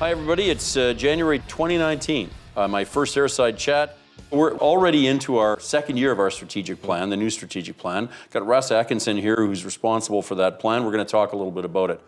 Hi everybody, it's January 2019, my first Airside chat. We're already into our second year of our strategic plan, the new strategic plan. Got Russ Atkinson here who's responsible for that plan. We're going to talk a little bit about it.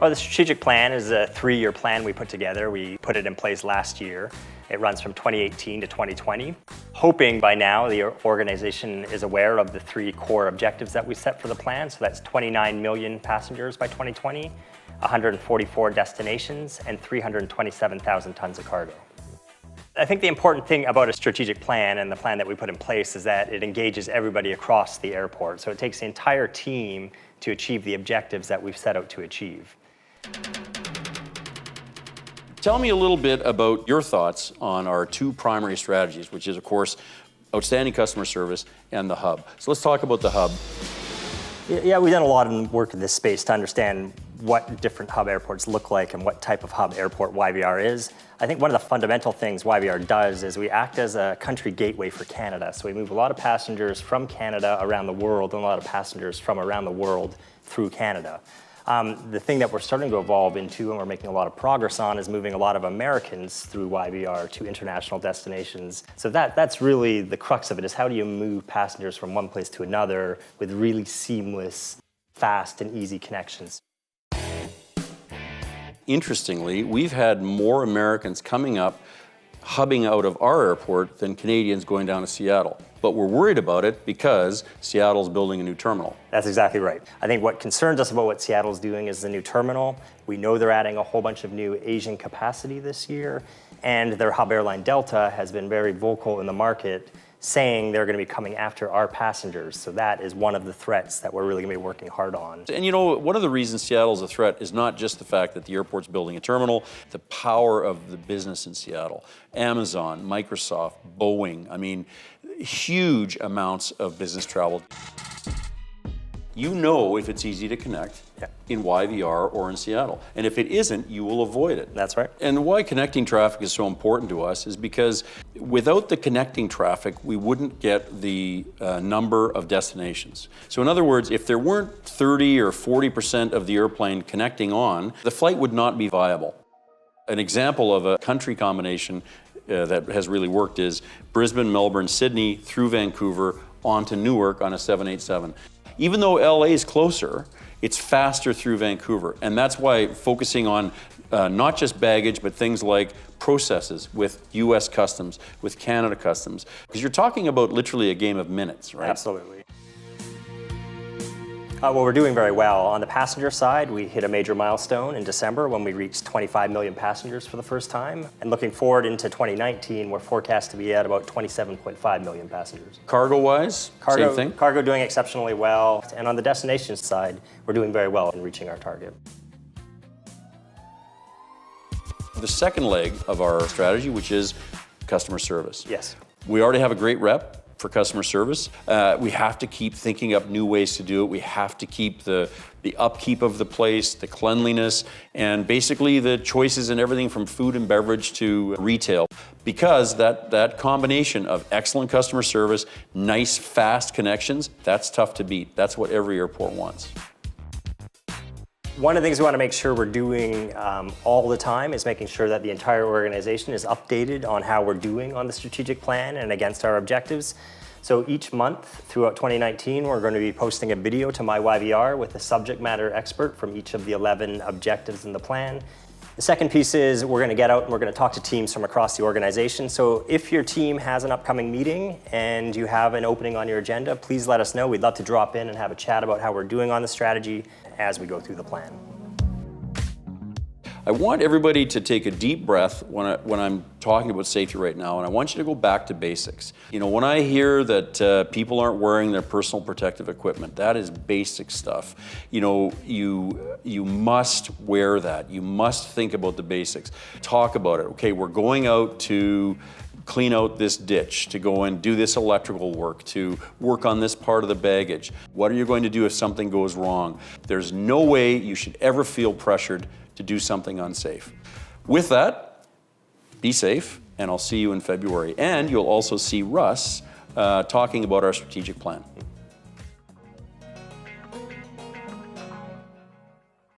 Well, the strategic plan is a 3-year plan we put together. We put it in place last year. It runs from 2018 to 2020. Hoping by now the organization is aware of the 3 core objectives that we set for the plan. So that's 29 million passengers by 2020, 144 destinations, and 327,000 tons of cargo. I think the important thing about a strategic plan and the plan that we put in place is that it engages everybody across the airport. So it takes the entire team to achieve the objectives that we've set out to achieve. Tell me a little bit about your thoughts on our 2 primary strategies, which is, of course, outstanding customer service and the hub. So let's talk about the hub. Yeah, we've done a lot of work in this space to understand what different hub airports look like and what type of hub airport YVR is. I think one of the fundamental things YVR does is we act as a country gateway for Canada. So we move a lot of passengers from Canada around the world and a lot of passengers from around the world through Canada. The thing that we're starting to evolve into and we're making a lot of progress on is moving a lot of Americans through YVR to international destinations. So that's really the crux of it, is how do you move passengers from one place to another with really seamless, fast and easy connections. Interestingly, we've had more Americans coming up, hubbing out of our airport than Canadians going down to Seattle. But we're worried about it because Seattle's building a new terminal. That's exactly right. I think what concerns us about what Seattle's doing is the new terminal. We know they're adding a whole bunch of new Asian capacity this year, and their hub airline Delta has been very vocal in the market saying they're going to be coming after our passengers. So that is one of the threats that we're really going to be working hard on. And you know, one of the reasons Seattle's a threat is not just the fact that the airport's building a terminal, the power of the business in Seattle. Amazon, Microsoft, Boeing, I mean, huge amounts of business travel. You know if it's easy to connect in YVR or in Seattle. And if it isn't, you will avoid it. That's right. And why connecting traffic is so important to us is because without the connecting traffic, we wouldn't get the number of destinations. So in other words, if there weren't 30 or 40% of the airplane connecting on, the flight would not be viable. An example of a country combination that has really worked is Brisbane, Melbourne, Sydney, through Vancouver, on to Newark on a 787. Even though LA is closer, it's faster through Vancouver. And that's why focusing on not just baggage, but things like processes with US Customs, with Canada Customs. Because you're talking about literally a game of minutes, right? Absolutely. Well, we're doing very well. On the passenger side, we hit a major milestone in December when we reached 25 million passengers for the first time. And looking forward into 2019, we're forecast to be at about 27.5 million passengers. Cargo-wise, same thing? Cargo doing exceptionally well. And on the destination side, we're doing very well in reaching our target. The second leg of our strategy, which is customer service. Yes. We already have a great rep for customer service. We have to keep thinking up new ways to do it. We have to keep the upkeep of the place, the cleanliness, and basically the choices in everything from food and beverage to retail. Because that combination of excellent customer service, nice, fast connections, that's tough to beat. That's what every airport wants. One of the things we want to make sure we're doing all the time is making sure that the entire organization is updated on how we're doing on the strategic plan and against our objectives. So each month throughout 2019, we're going to be posting a video to MyYVR with a subject matter expert from each of the 11 objectives in the plan. The second piece is we're going to get out and we're going to talk to teams from across the organization. So if your team has an upcoming meeting and you have an opening on your agenda, please let us know. We'd love to drop in and have a chat about how we're doing on the strategy as we go through the plan. I want everybody to take a deep breath when I'm talking about safety right now, and I want you to go back to basics. You know, when I hear that people aren't wearing their personal protective equipment, that is basic stuff. You know, you must wear that. You must think about the basics. Talk about it. Okay, we're going out to clean out this ditch, to go and do this electrical work, to work on this part of the baggage. What are you going to do if something goes wrong? There's no way you should ever feel pressured to do something unsafe. With that, be safe, and I'll see you in February. And you'll also see Russ talking about our strategic plan.